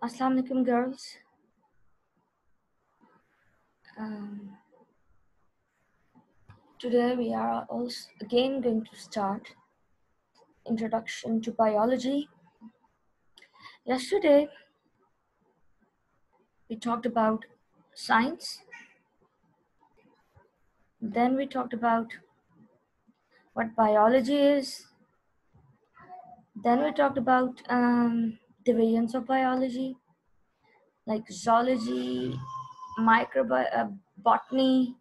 Assalamu alaikum, girls. Um, Today we are also again going to start introduction to biology. Yesterday we talked about science. Then we talked about what biology is. Then we talked about divisions of biology like zoology, botany,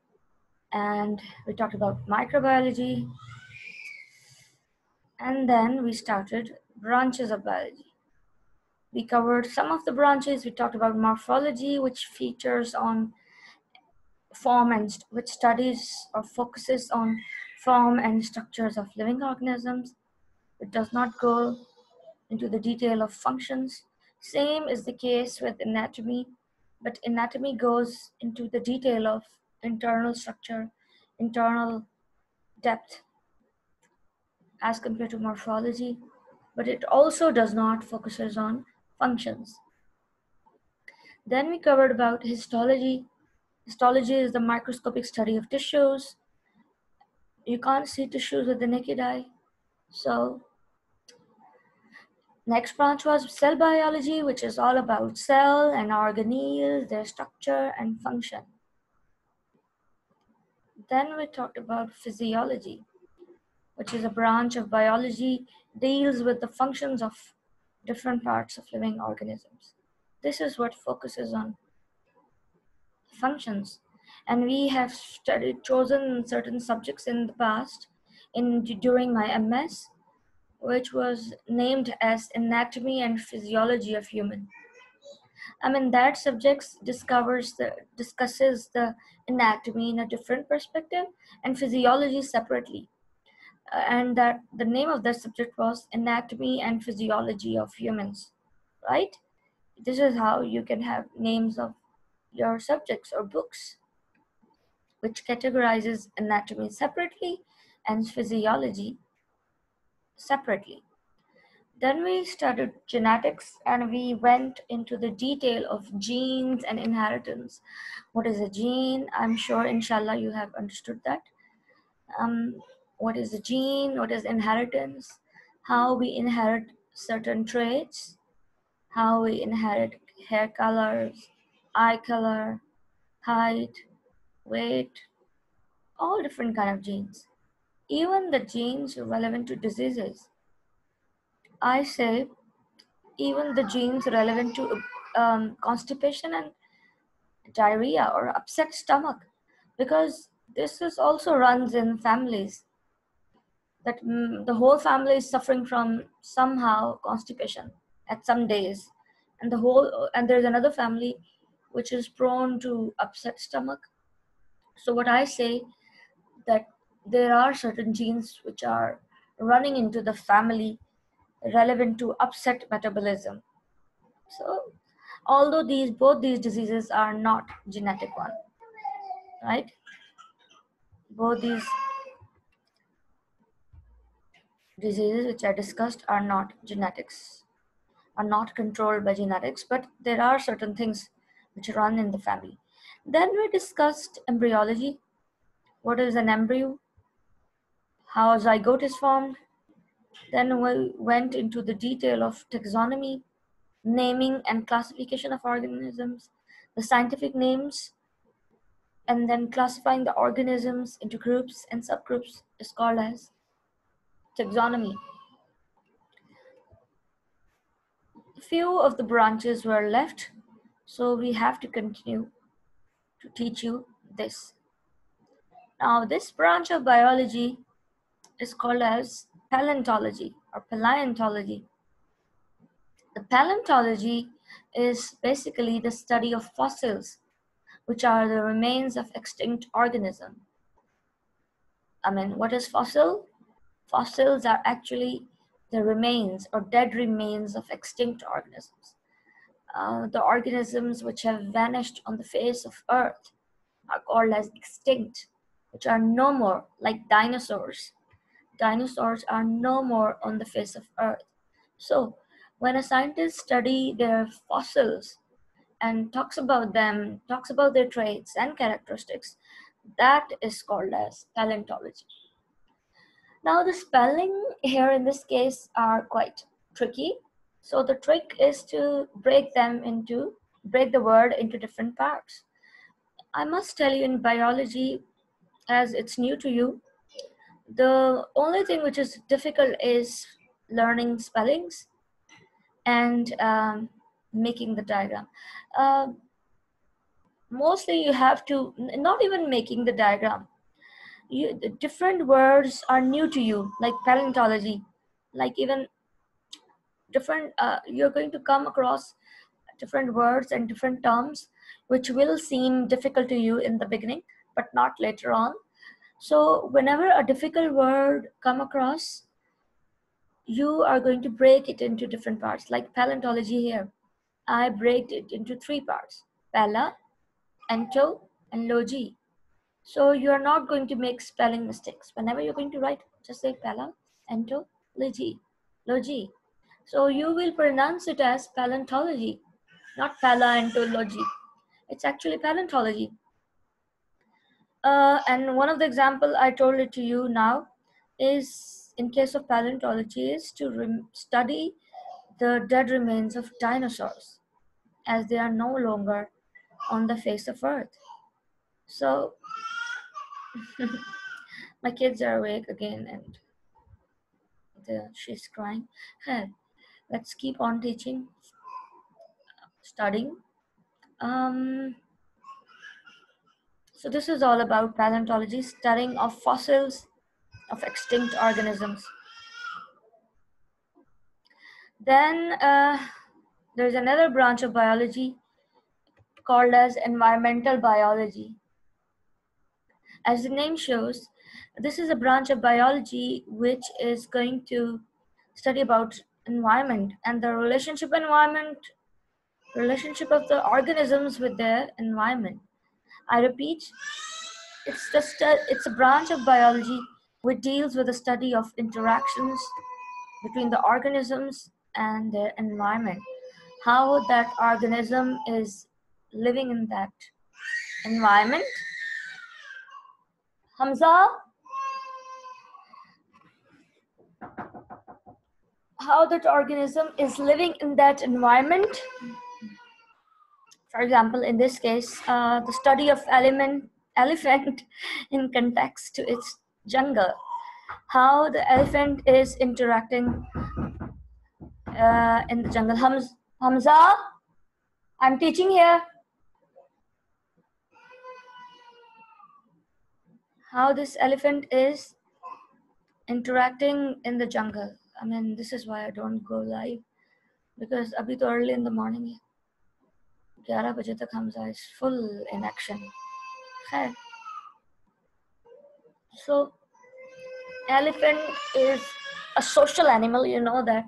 and we talked about microbiology. And then we started branches of biology. We covered some of the branches. We talked about morphology, which features on form and which studies or focuses on form and structures of living organisms. It does not go into the detail of functions. Same is the case with anatomy, but anatomy goes into the detail of internal structure, internal depth as compared to morphology, but it also does not focuses on functions. Then we covered about histology. Histology is the microscopic study of tissues. You can't see tissues with the naked eye. So next branch was cell biology, which is all about cell and organelles, their structure and function. Then we talked about physiology, which is a branch of biology, deals with the functions of different parts of living organisms. This is what focuses on functions, and we have chosen certain subjects in the past during my MS, which was named as anatomy and physiology of human. That subject discusses the anatomy in a different perspective and physiology separately. And that the name of that subject was anatomy and physiology of humans, right? This is how you can have names of your subjects or books, which categorizes anatomy separately and physiology separately. Then we studied genetics and we went into the detail of genes and inheritance. What is a gene? I'm sure, inshallah, you have understood that. What is a gene? What is inheritance? How we inherit certain traits, how we inherit hair colors, eye color, height, weight, all different kind of genes. Even the genes relevant to diseases. I say even the genes relevant to constipation and diarrhea or upset stomach, because this is also runs in families that the whole family is suffering from somehow constipation at some days, and there's another family which is prone to upset stomach. So what I say, that there are certain genes which are running into the family relevant to upset metabolism. So although both these diseases are not genetic one, right? Both these diseases which are discussed are not genetics, are not controlled by genetics, but there are certain things which run in the family. Then we discussed embryology. What is an embryo? How a zygote is formed? Then we went into the detail of taxonomy, naming and classification of organisms, the scientific names, and then classifying the organisms into groups and subgroups is called as taxonomy. Few of the branches were left, so we have to continue to teach you this. Now, this branch of biology is called as paleontology or paleontology. The paleontology is basically the study of fossils, which are the remains of extinct organisms. What is fossil? Fossils are actually the remains or dead remains of extinct organisms. The organisms which have vanished on the face of Earth are called as extinct, which are no more, like dinosaurs. Dinosaurs are no more on the face of Earth. So When a scientist study their fossils and talks about them, talks about their traits and characteristics, that is called as paleontology. Now the spelling here in this case are quite tricky. So the trick is to break the word into different parts. I must tell you, in biology, as it's new to you, the only thing which is difficult is learning spellings and making the diagram. Uh, Mostly you have to, not even making the diagram, the different words are new to you, like paleontology, like even different, you're going to come across different words and different terms which will seem difficult to you in the beginning but not later on. So whenever a difficult word come across, you are going to break it into different parts. Like paleontology here, I break it into three parts: pala, ento, and logi. So you are not going to make spelling mistakes. Whenever you're going to write, just say pala, ento, logi, logi. So you will pronounce it as paleontology, not paleontology. It's actually paleontology. And one of the example I told it to you now is, in case of paleontology, is to study the dead remains of dinosaurs, as they are no longer on the face of Earth. So my kids are awake again and she's crying. Hey, let's keep on teaching, studying. So this is all about paleontology, studying of fossils of extinct organisms. Then there's another branch of biology called as environmental biology. As the name shows, this is a branch of biology which is going to study about environment and the relationship of the organisms with their environment. I repeat, it's a branch of biology which deals with the study of interactions between the organisms and their environment, how that organism is living in that environment. Hamza, how that organism is living in that environment. For example, in this case, the study of elephant in context to its jungle, how the elephant is interacting in the jungle. Hamza, I'm teaching here. How this elephant is interacting in the jungle. I mean, this is why I don't go live, because abhi to early in the morning, 11 baje tak Hamza is full in action. Khair. So elephant is a social animal, you know that.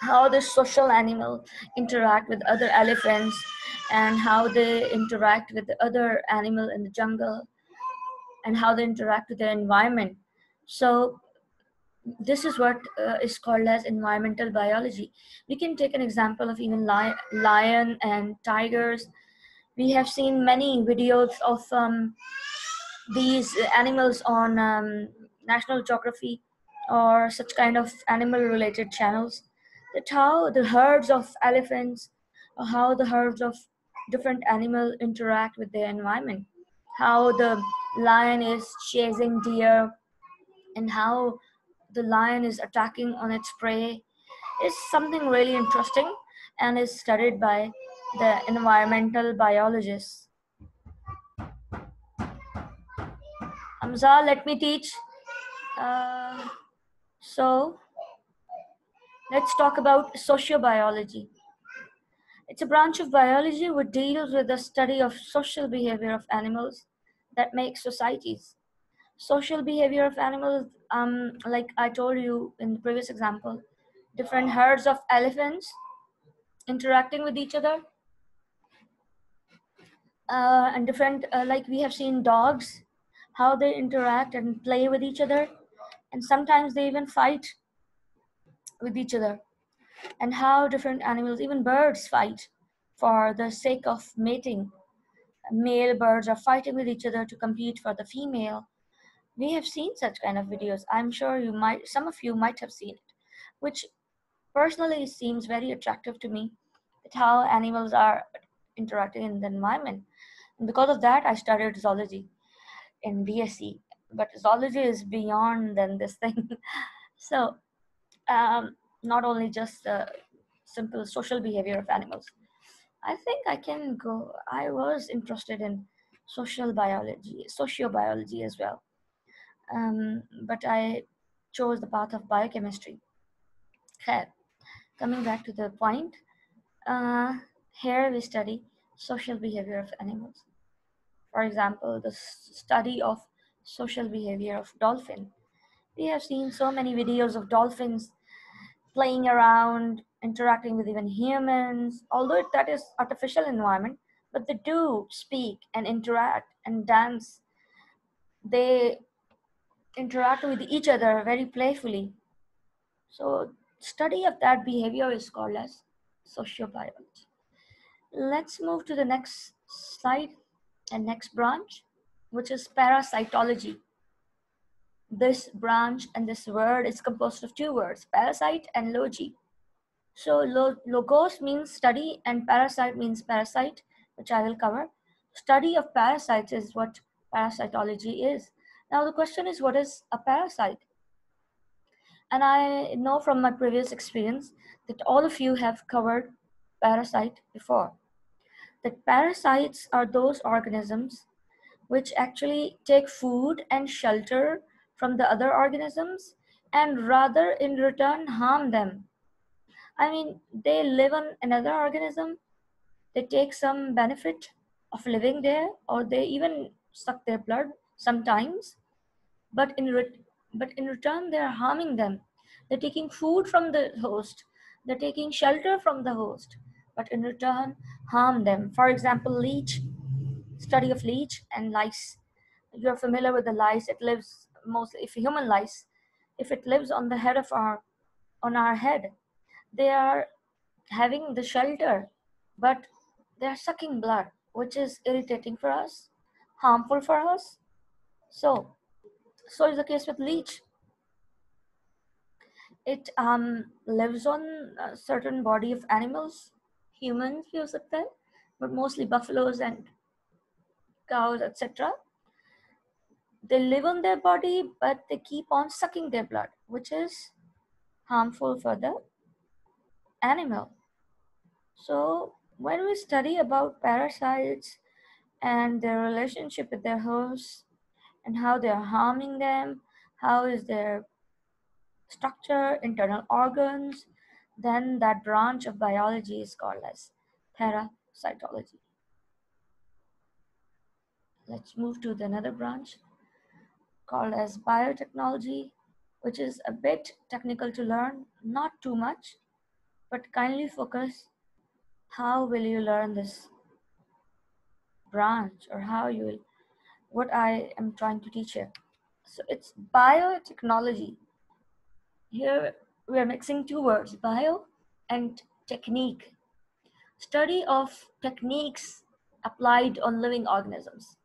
How this social animal interact with other elephants and how they interact with the other animal in the jungle and how they interact with their environment. So this is what is called as environmental biology. We can take an example of even lion and tigers. We have seen many videos of these animals on National Geography or such kind of animal related channels, that how the herds of elephants or how the herds of different animals interact with their environment, how the lion is chasing deer and how the lion is attacking on its prey is something really interesting and is studied by the environmental biologists. Hamza, let me teach. So let's talk about sociobiology. It's a branch of biology which deals with the study of social behavior of animals that make societies. Social behavior of animals, like I told you in the previous example, different herds of elephants interacting with each other, and different, like we have seen dogs, how they interact and play with each other, and sometimes they even fight with each other. and how different animals, even birds, fight for the sake of mating. Male birds are fighting with each other to compete for the female. We have seen such kind of videos. I'm sure some of you might have seen it, which personally seems very attractive to me, at how animals are interacting in the environment. And because of that, I studied zoology in BSc. But zoology is beyond than this thing. So, not only just the simple social behavior of animals. I think I can go. I was interested in sociobiology as well. But I chose the path of biochemistry. Okay, coming back to the point, uh, here we study social behavior of animals. For example, the study of social behavior of dolphin. We have seen so many videos of dolphins playing around, interacting with even humans, although that is artificial environment, but they do speak and interact and dance. They interact with each other very playfully. So study of that behavior is called as sociobiology. Let's move to the next slide and next branch, which is parasitology. This branch and this word is composed of two words, parasite and logi. So logos means study and parasite means parasite, which I will cover. Study of parasites is what parasitology is. Now the question is, what is a parasite? And I know from my previous experience that all of you have covered parasite before. That parasites are those organisms which actually take food and shelter from the other organisms and rather in return harm them. I mean, they live on another organism, they take some benefit of living there, or they even suck their blood sometimes, but in return they are harming them. They're taking food from the host, they're taking shelter from the host, but in return harm them. For example, leech, study of leech and lice. You're familiar with the lice. It lives mostly, if human lice, if it lives on the head of our head, they are having the shelter, but they are sucking blood, which is irritating for us, harmful for us. So so is the case with leech. It lives on a certain body of animals, humans भी हो सकता है, but mostly buffaloes and cows, etc. They live on their body, but they keep on sucking their blood, which is harmful for the animal. So when we study about parasites and their relationship with their hosts and how they are harming them, how is their structure, internal organs, then that branch of biology is called as parasitology. Let's move to the another branch called as biotechnology, which is a bit technical to learn, not too much, but kindly focus how will you learn this branch, or how you will, what I am trying to teach here. So it's biotechnology. Here we are mixing two words, bio and technique. Study of techniques applied on living organisms.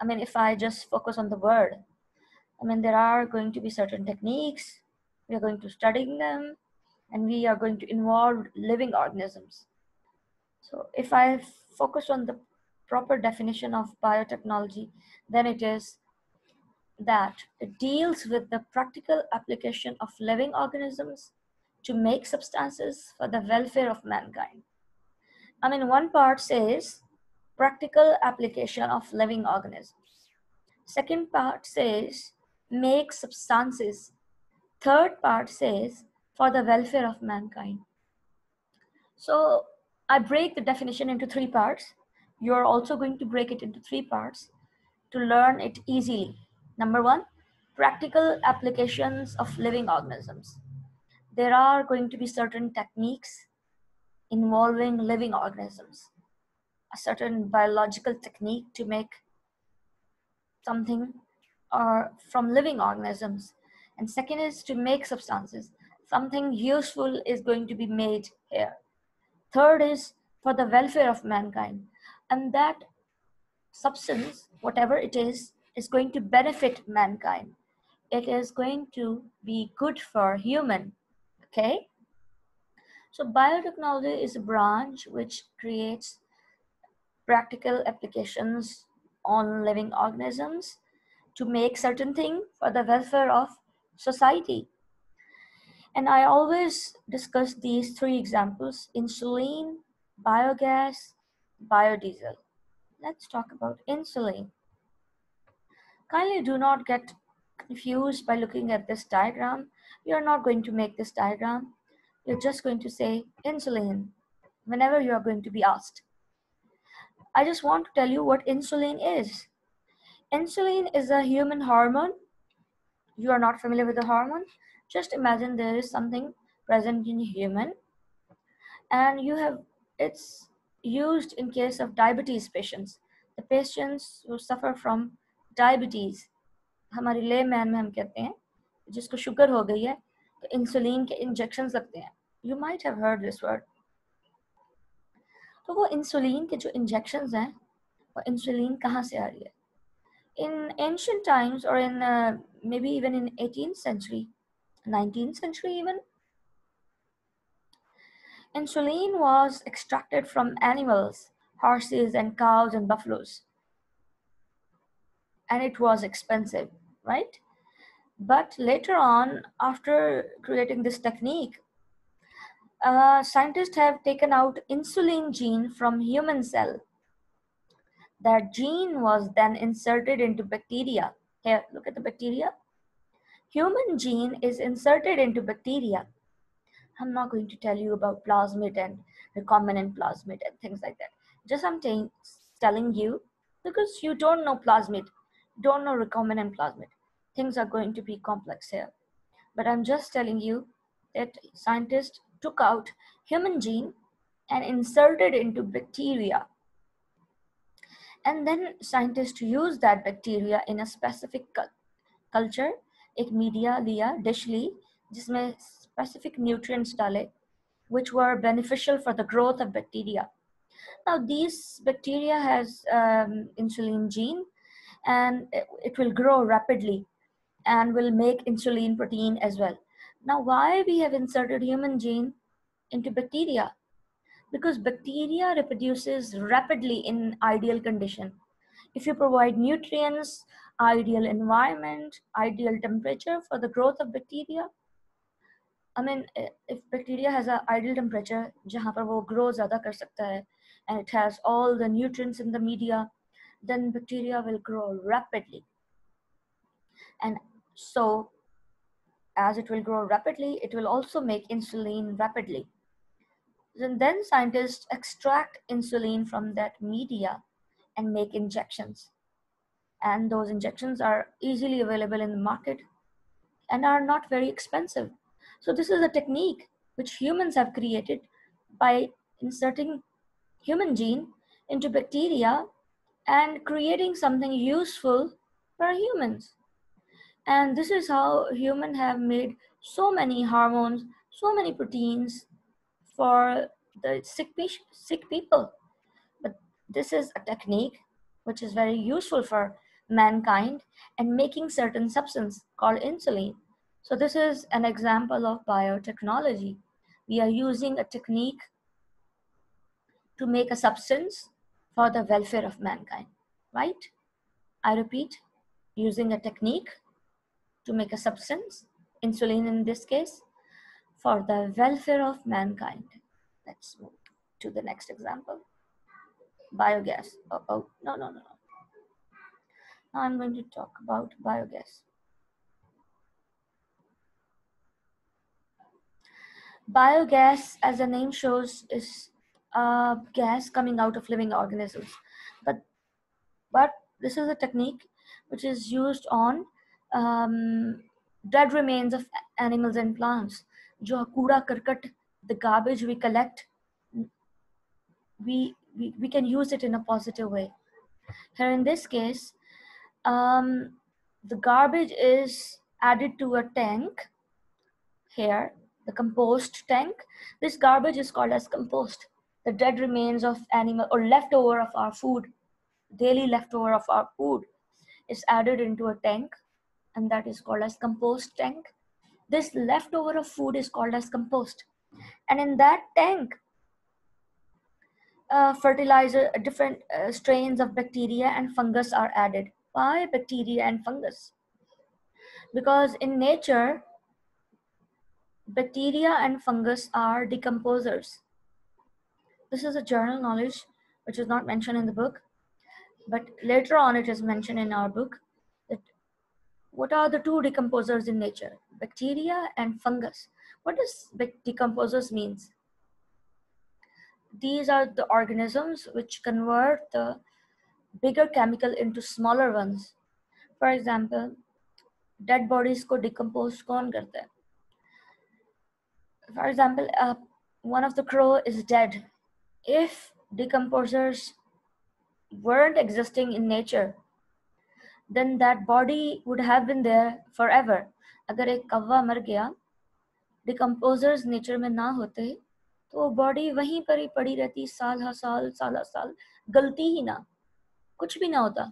I mean, if I just focus on the word, I mean, there are going to be certain techniques, we are going to studying them, and we are going to involve living organisms. So if I focus on the proper definition of biotechnology, then it is that it deals with the practical application of living organisms to make substances for the welfare of mankind. I mean, one part says practical application of living organisms. Second part says make substances. Third part says for the welfare of mankind. So I break the definition into three parts. You're also going to break it into three parts to learn it easily. Number one, practical applications of living organisms. There are going to be certain techniques involving living organisms, a certain biological technique to make something or from living organisms. And second is to make substances. something useful is going to be made here. Third is for the welfare of mankind. And that substance, whatever it is going to benefit mankind. It is going to be good for human. Okay? So biotechnology is a branch which creates practical applications on living organisms to make certain thing for the welfare of society. And I always discuss these three examples: insulin, biogas, biodiesel. Let's talk about insulin. Kindly do not get confused by looking at this diagram. You're not going to make this diagram. You're just going to say insulin whenever you are going to be asked. I just want to tell you what insulin is. Insulin is a human hormone. You are not familiar with the hormone? Just imagine there is something present in human, and it's used in case of diabetes patients. The patients who suffer from diabetes, हमारी layman में हम कहते हैं जिसको sugar हो गई है तो इंसुलिन के इंजेक्शंस लगते हैं. You might have heard this word. तो वो इंसुलिन के जो इंजेक्शंस हैं वो इंसुलिन कहाँ से आ रही है? In ancient times, or in maybe even in 18th century, 19th century even, insulin was extracted from animals, horses and cows and buffaloes. And it was expensive, right? But later on, after creating this technique, scientists have taken out insulin gene from human cell. That gene was then inserted into bacteria. Here, look at the bacteria. Human gene is inserted into bacteria. I'm not going to tell you about plasmid and recombinant plasmid and things like that. Just I'm telling you because you don't know plasmid, don't know recombinant plasmid. Things are going to be complex here. But I'm just telling you that scientists took out human gene and inserted into bacteria. And then scientists used that bacteria in a specific culture, एक media लिया dish ली जिसमें specific nutrients डाले which were beneficial for the growth of bacteria. Now these bacteria has insulin gene, and it will grow rapidly and will make insulin protein as well. Now why we have inserted human gene into bacteria? Because bacteria reproduces rapidly in ideal condition. If you provide nutrients, ideal environment, ideal temperature for the growth of bacteria, I mean, if bacteria has an ideal temperature, जहाँ पर वो grow ज़्यादा कर सकता है, and it has all the nutrients in the media, then bacteria will grow rapidly. And so, as it will grow rapidly, it will also make insulin rapidly. And then scientists extract insulin from that media and make injections. And those injections are easily available in the market and are not very expensive. So this is a technique which humans have created by inserting human gene into bacteria and creating something useful for humans. And this is how humans have made so many hormones, so many proteins for the sick people. But this is a technique which is very useful for mankind and making certain substance called insulin. So this is an example of biotechnology. We are using a technique to make a substance for the welfare of mankind, right? I repeat, using a technique to make a substance, insulin in this case, for the welfare of mankind. Let's move to the next example. Biogas. No. Now I'm going to talk about biogas. Biogas, as the name shows, is gas coming out of living organisms. But this is a technique which is used on dead remains of animals and plants. जो कूड़ा करकट, the garbage we collect, we can use it in a positive way. Here in this case, the garbage is added to a tank. Here, the compost tank. This garbage is called as compost. The dead remains of animal or leftover of our food, daily leftover of our food, is added into a tank, and that is called as compost tank. This leftover of food is called as compost, and in that tank, fertilizer, different strains of bacteria and fungus are added. Why bacteria and fungus? Because in nature, bacteria and fungus are decomposers. This is a general knowledge which is not mentioned in the book, but later on it is mentioned in our book that what are the two decomposers in nature? Bacteria and fungus. What does decomposers means? These are the organisms which convert the bigger chemical into smaller ones. For example, dead bodies को decompose कौन करता है? For example, one of the crow is dead. If decomposers weren't existing in nature, then that body would have been there forever. अगर एक कौवा मर गया, decomposers nature में ना होते, तो वो बॉडी वहीं पर ही पड़ी रहती, साल हा साल, गलती ही ना, कुछ भी ना होता.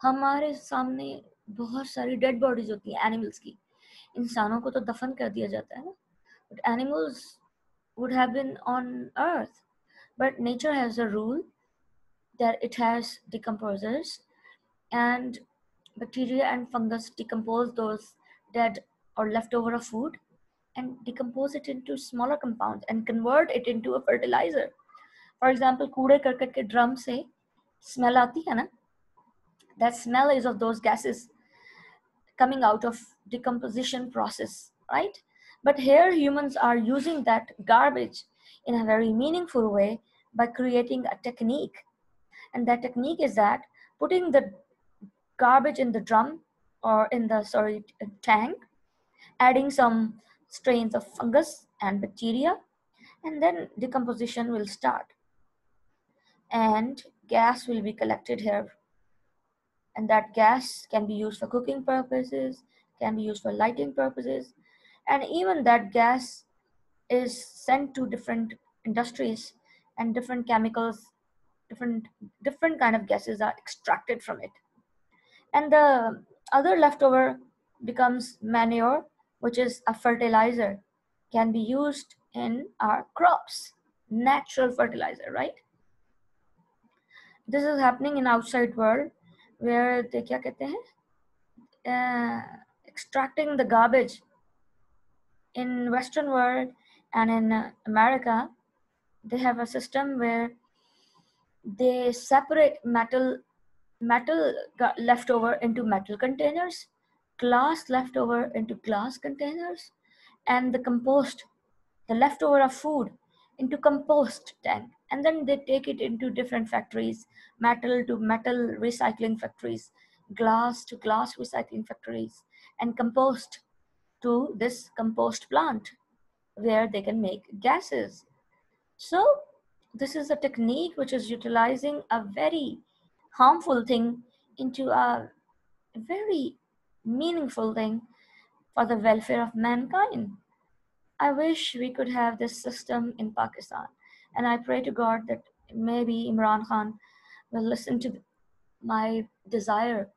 हमारे सामने बहुत सारी डेड बॉडीज होती हैं एनिमल्स की. इंसानों को तो दफन कर दिया जाता है ना, but animals would have been on earth. But nature has a rule that it has decomposers, and bacteria and fungus decompose those dead or leftover of food and decompose it into smaller compounds and convert it into a fertilizer. For example, कूड़े करकट के drum से smell आती है ना, that smell is of those gases coming out of decomposition process, right? But here humans are using that garbage in a very meaningful way by creating a technique. And that technique is that putting the garbage in the drum or in the tank, adding some strains of fungus and bacteria, and then decomposition will start. And gas will be collected here. And that gas can be used for cooking purposes, can be used for lighting purposes, and even that gas is sent to different industries, and different chemicals, different kind of gases are extracted from it. And the other leftover becomes manure, which is a fertilizer, can be used in our crops, natural fertilizer, right? This is happening in outside world where they क्या कहते हैं, extracting the garbage. In Western world and in America, they have a system where they separate metal leftover into metal containers, glass leftover into glass containers, and the compost, the leftover of food, into compost tank. And then they take it into different factories, metal to metal recycling factories, glass to glass recycling factories, and compost to this compost plant where they can make gases. So this is a technique which is utilizing a very harmful thing into a very meaningful thing for the welfare of mankind. I wish we could have this system in Pakistan, and I pray to God that maybe Imran Khan will listen to my desire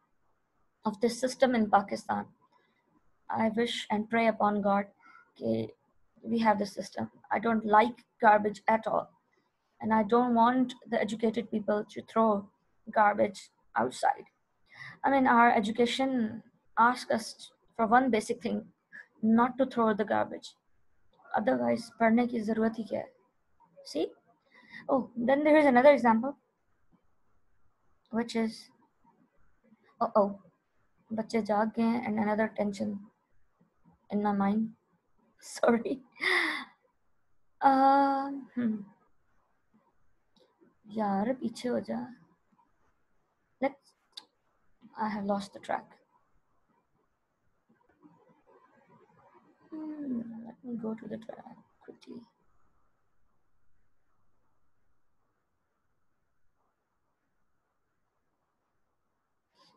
of this system in Pakistan. I wish and pray upon God that we have this system. I don't like garbage at all, and I don't want the educated people to throw garbage outside. I mean, our education asks us for one basic thing, not to throw the garbage. Otherwise, पढ़ने की ज़रूरत ही क्या है? See? Oh, then there is another example, which is, बच्चे जाग गए हैं, and another tension in my mind. Sorry. यार पीछे हो जा. I have lost the track. Let me go to the track quickly.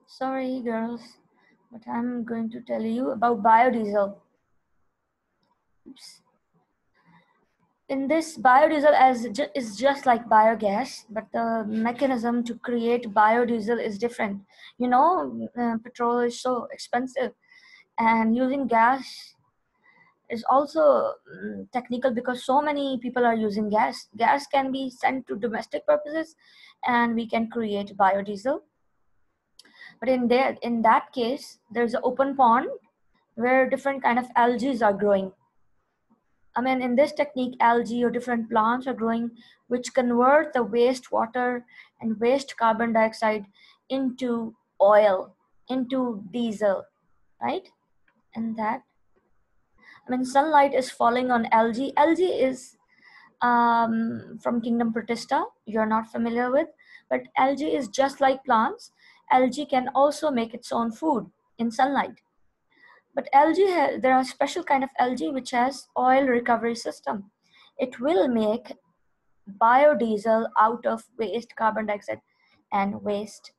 Sorry, girls, but I'm going to tell you about biodiesel. Oops. In this, biodiesel is just like biogas, but the mechanism to create biodiesel is different. Petrol is so expensive, and using gas is also technical because so many people are using gas. Gas can be sent to domestic purposes, and we can create biodiesel. But in that case, there's an open pond where different kind of algae are growing. I mean, in this technique, algae or different plants are growing, which convert the waste water and waste carbon dioxide into oil, into diesel, right? And that, I mean, sunlight is falling on algae. Algae is from kingdom Protista, you're not familiar with, but algae is just like plants. Algae can also make its own food in sunlight. But algae, there are special kind of algae which has oil recovery system. It will make biodiesel out of waste carbon dioxide and waste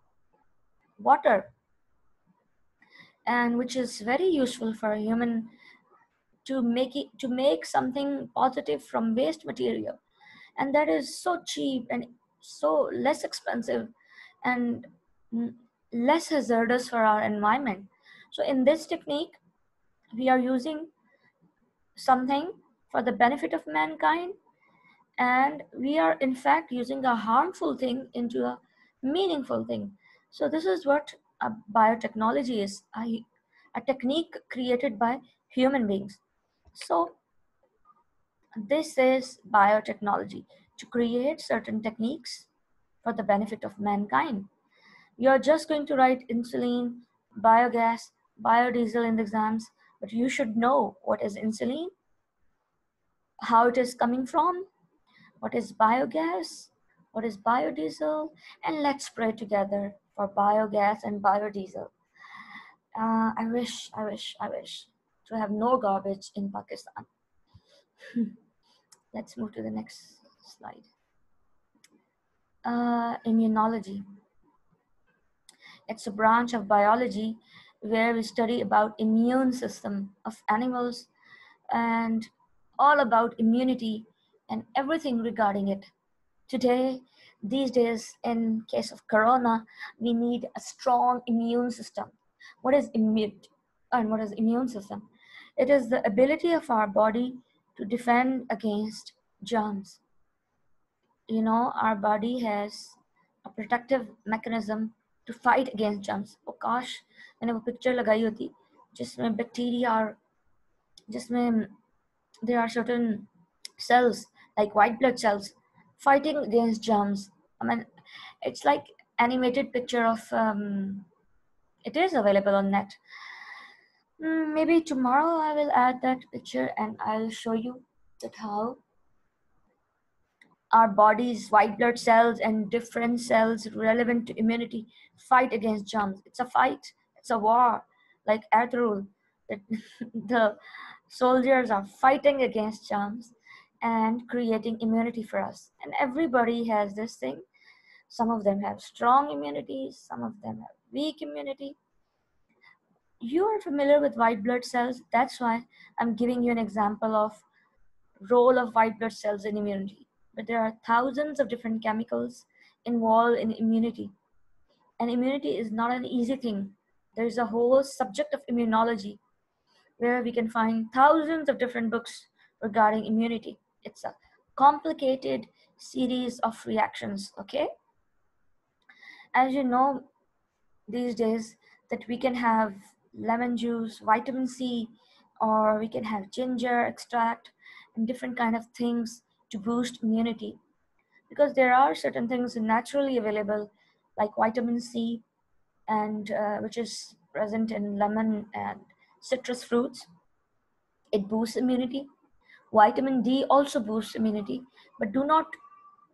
water, and which is very useful for a human to make something positive from waste material. And that is so cheap and so less expensive and less hazardous for our environment. So in this technique, we are using something for the benefit of mankind, and we are in fact using a harmful thing into a meaningful thing. So this is what a biotechnology is, a technique created by human beings. So this is biotechnology, to create certain techniques for the benefit of mankind. You're just going to write insulin, biogas, biodiesel in the exams, but you should know what is insulin, how it is coming from, what is biogas, what is biodiesel, and let's pray together for biogas and biodiesel. I wish to have no garbage in Pakistan. Let's move to the next slide. Immunology. It's a branch of biology where we study about immune system of animals and all about immunity and everything regarding it. Today, these days, in case of corona, we need a strong immune system. What is immune and what is immune system? It is the ability of our body to defend against germs. Our body has a protective mechanism to fight against germs. Oh gosh, मैंने वो picture लगाई होती जिसमें bacteria और जिसमें there are certain cells like white blood cells fighting against germs. I mean, it's like animated picture of it is available on net. Maybe tomorrow I will add that picture and I'll show you that how our body's white blood cells and different cells relevant to immunity fight against germs. It's a fight, it's a war, like Ertugrul, that the soldiers are fighting against germs and creating immunity for us. And everybody has this thing. Some of them have strong immunity, some of them have weak immunity. You are familiar with white blood cells, that's why I'm giving you an example of role of white blood cells in immunity. But there are thousands of different chemicals involved in immunity. And immunity is not an easy thing. There's a whole subject of immunology where we can find thousands of different books regarding immunity. It's a complicated series of reactions, okay? As you know, these days that we can have lemon juice, vitamin C, or we can have ginger extract and different kind of things to boost immunity, because there are certain things naturally available like vitamin C and which is present in lemon and citrus fruits. It boosts immunity. Vitamin D also boosts immunity, but do not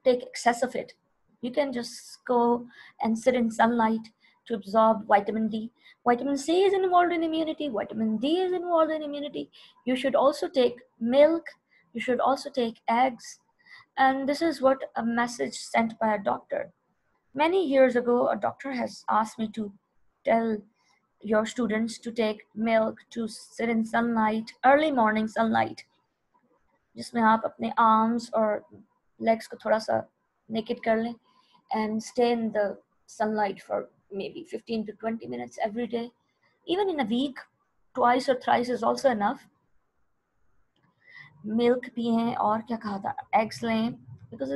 take excess of it. You can just go and sit in sunlight to absorb vitamin D. Vitamin C is involved in immunity. Vitamin D is involved in immunity. You should also take milk. You should also take eggs. And this is what a message sent by a doctor. Many years ago, a doctor has asked me to tell your students to take milk, to sit in sunlight, early morning sunlight. जिसमें आप अपने arms और legs को थोड़ा सा naked कर लें and stay in the sunlight for maybe 15 to 20 minutes every day. Even in a week, twice or thrice is also enough. Milk पिएं और क्या कहा था, eggs लें, because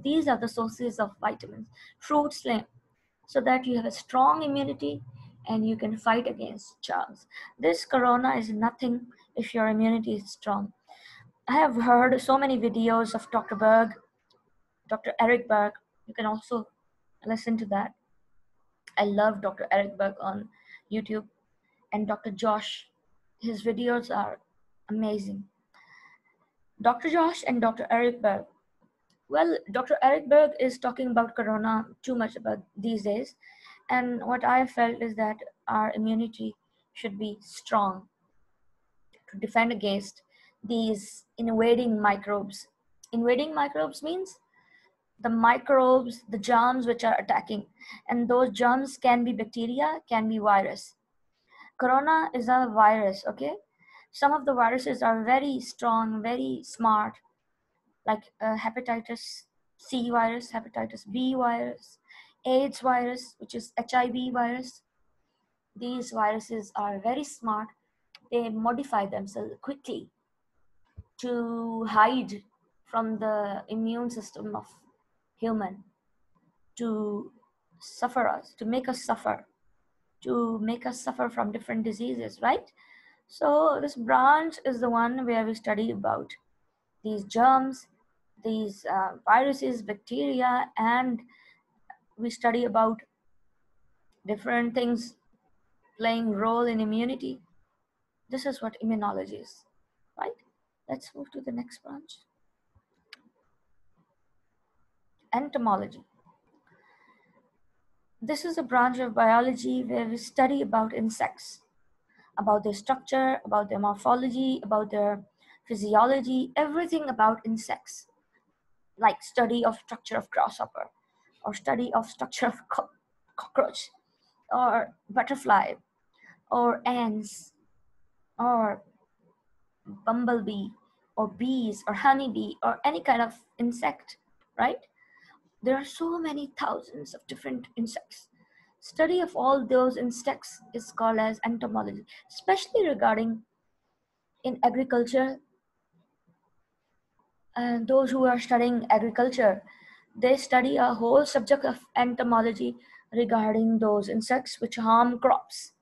these are the sources of vitamins. Fruits लें, so that you have a strong immunity and you can fight against germs. This corona is nothing if your immunity is strong. I have heard so many videos of Dr. Berg, Dr. Eric Berg. You can also listen to that. I love Dr. Eric Berg on YouTube, and Dr. Josh. His videos are amazing. Dr. Josh and Dr. Eric Berg. Well, Dr. Eric Berg is talking about corona too much about these days. And what I felt is that our immunity should be strong to defend against these invading microbes. Invading microbes means the microbes, the germs which are attacking. And those germs can be bacteria, can be virus. Corona is a virus, okay? Some of the viruses are very strong, very smart, like hepatitis C virus, hepatitis B virus, AIDS virus, which is HIV virus. These viruses are very smart. They modify themselves quickly to hide from the immune system of human, to suffer us, to make us suffer, from different diseases, right? So this branch is the one where we study about these germs, these viruses, bacteria, and we study about different things playing role in immunity. This is what immunology is, right? Let's move to the next branch. Entomology. This is a branch of biology where we study about insects, about their structure, about their morphology, about their physiology, everything about insects, like study of structure of grasshopper, or study of structure of cockroach, or butterfly, or ants, or bumblebee, or bees, or honeybee, or any kind of insect, right? There are so many thousands of different insects. Study of all those insects is called as entomology, especially regarding in agriculture. And those who are studying agriculture, they study a whole subject of entomology regarding those insects which harm crops.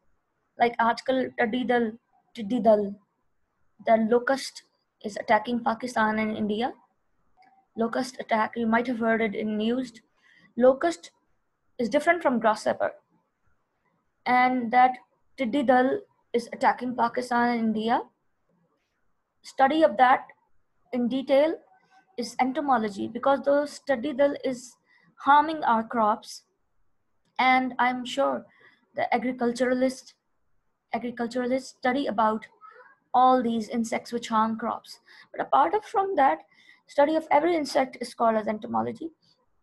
Like aajkal टिड्डी दल, the locust is attacking Pakistan and India. Locust attack, you might have heard it in news. Locust is different from grasshopper, and that टिड्डी दल is attacking Pakistan and India. Study of that in detail is entomology, because the study dal is harming our crops, and I'm sure the agriculturalists study about all these insects which harm crops. But apart from that, study of every insect is called as entomology.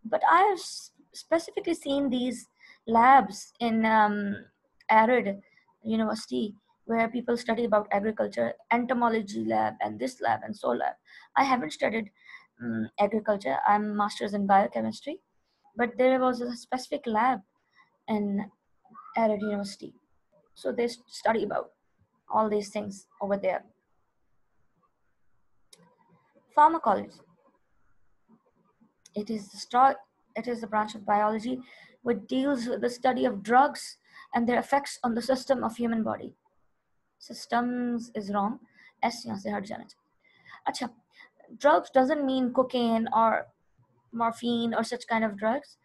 But I have specifically seen these labs in arid university where people study about agriculture, entomology lab, and this lab and so lab. I haven't studied agriculture. I'm master's in biochemistry, but there was a specific lab in arid university, so they study about all these things over there. Pharmacology. It is the branch of biology which deals with the study of drugs and their effects on the system of human body. Systems is wrong. S यहाँ से हट जाना चाहिए. अच्छा, drugs doesn't mean cocaine or morphine or such kind of drugs.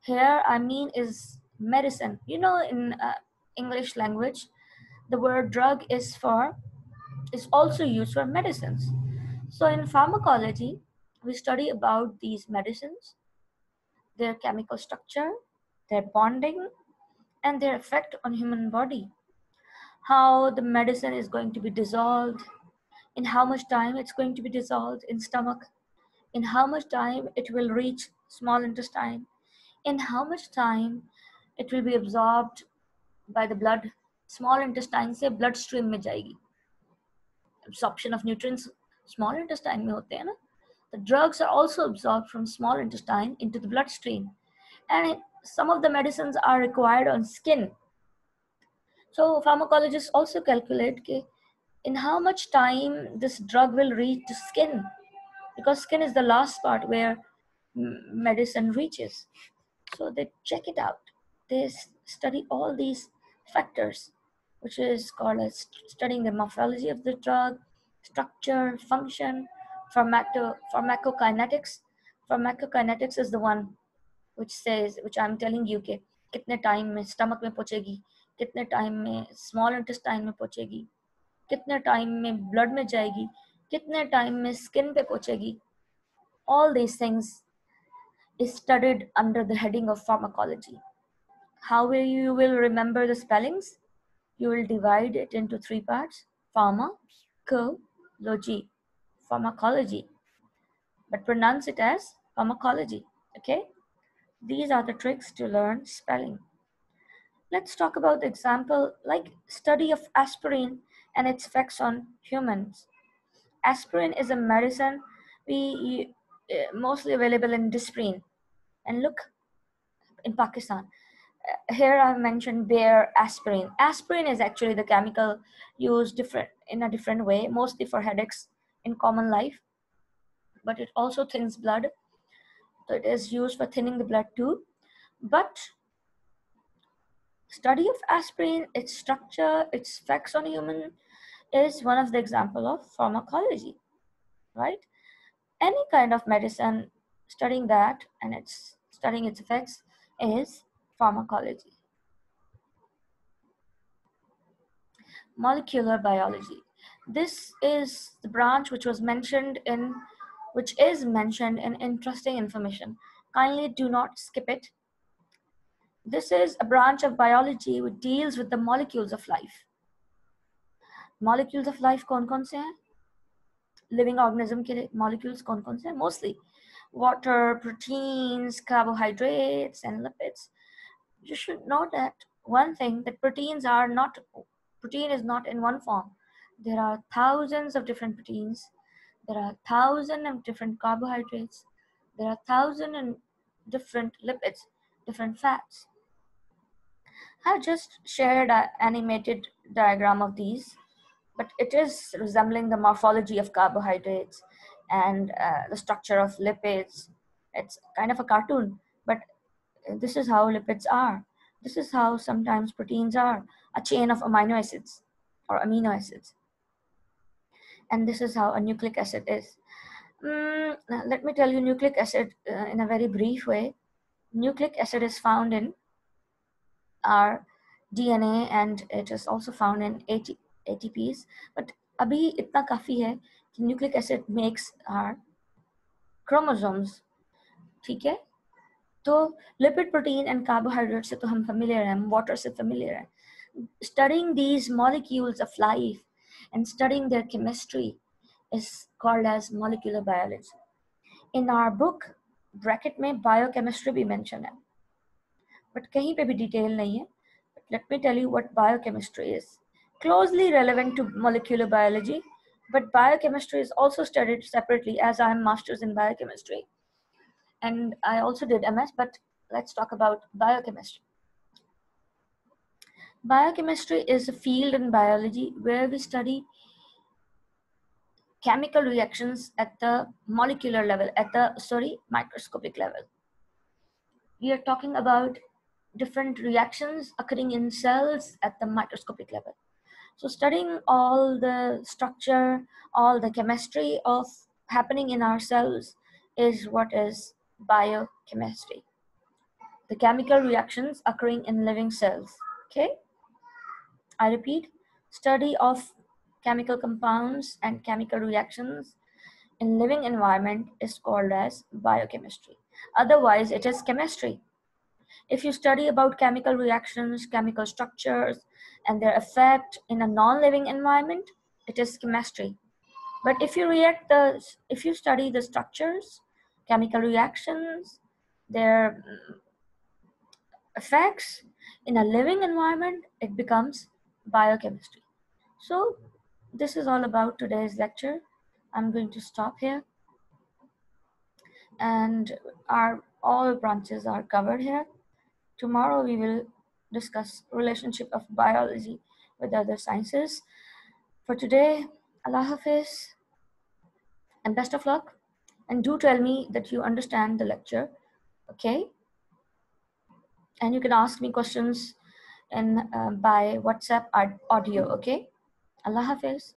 Here I mean is medicine. You know, in English language, the word drug is also used for medicines. So in pharmacology, we study about these medicines, their chemical structure, their bonding, and their effect on human body. How the medicine is going to be dissolved, in how much time it's going to be dissolved in stomach, in how much time it will reach small intestine, in how much time it will be absorbed by the blood. Small intestine से bloodstream में जाएगी. Absorption of nutrients small intestine में होते हैं ना. The drugs are also absorbed from small intestine into the bloodstream, and some of the medicines are required on skin. So pharmacologists also calculate in how much time this drug will reach the skin, because skin is the last part where medicine reaches. So they check it out. They study all these factors, which is called as studying the morphology of the drug, structure, function, pharmacokinetics. Pharmacokinetics is the one which I'm telling you कि कितने time में stomach में पहुंचेगी, कितने time में small intestine में पहुंचेगी, कितने टाइम में ब्लड में जाएगी, कितने टाइम में स्किन पे पहुंचेगी. All these things is studied under the heading of pharmacology. How you will remember the spellings? You will divide it into three parts: pharmacology, pharmacology, but pronounce it as pharmacology. Okay, these are the tricks to learn spelling. Let's talk about the example like study of aspirin and its effects on humans. Aspirin is a medicine we mostly available in Disprin. And look, in Pakistan, here I've mentioned bear aspirin. Aspirin is actually the chemical used in a different way, mostly for headaches in common life, but it also thins blood. So it is used for thinning the blood too. But study of aspirin, its structure, its effects on human is one of the example of pharmacology, right? Any kind of medicine, studying that and studying its effects is pharmacology. Molecular biology. This is the branch which is mentioned in interesting information. Kindly do not skip it. This is a branch of biology which deals with the molecules of life. Molecules of life कौन-कौन से हैं? Living organism के molecules कौन-कौन से हैं? Mostly water, proteins, carbohydrates, and lipids. You should know that one thing, that protein is not in one form. There are thousands of different proteins. There are thousands of different carbohydrates. There are thousands and different lipids, different fats. I've just shared an animated diagram of these, but it is resembling the morphology of carbohydrates and the structure of lipids. It's kind of a cartoon, but this is how lipids are. This is how sometimes proteins are, a chain of amino acids or amino acids. And this is how a nucleic acid is. Let me tell you nucleic acid in a very brief way. Nucleic acid is found in our DNA and it is also found in ATPs. But abhi itna kafi hai कि nucleic acid makes our chromosomes. ठीक है? तो lipid, protein and carbohydrate से तो हम familiar हैं, water से familiar हैं. Studying these molecules of life and studying their chemistry is called as molecular biology. In our book, bracket में biochemistry भी mention है, but कहीं पे भी detail नहीं है. But let me tell you what biochemistry is. Closely relevant to molecular biology, but biochemistry is also studied separately, as I am masters in biochemistry. And I also did MS, but let's talk about biochemistry. Biochemistry is a field in biology where we study chemical reactions at the molecular level, microscopic level. We are talking about different reactions occurring in cells at the microscopic level. So studying all the structure, all the chemistry of happening in our cells is what is biochemistry. The chemical reactions occurring in living cells. Okay, I repeat, study of chemical compounds and chemical reactions in living environment is called as biochemistry. Otherwise, it is chemistry. If you study about chemical reactions, chemical structures, and their effect in a non-living environment, it is chemistry. But if you study the structures, chemical reactions, their effects in a living environment, it becomes biochemistry. So this is all about today's lecture. I'm going to stop here, and our all branches are covered here. Tomorrow we will discuss relationship of biology with other sciences. For today, Allah Hafiz and best of luck. And do tell me that you understand the lecture, okay? And you can ask me questions in by WhatsApp audio, okay? Allah Hafiz.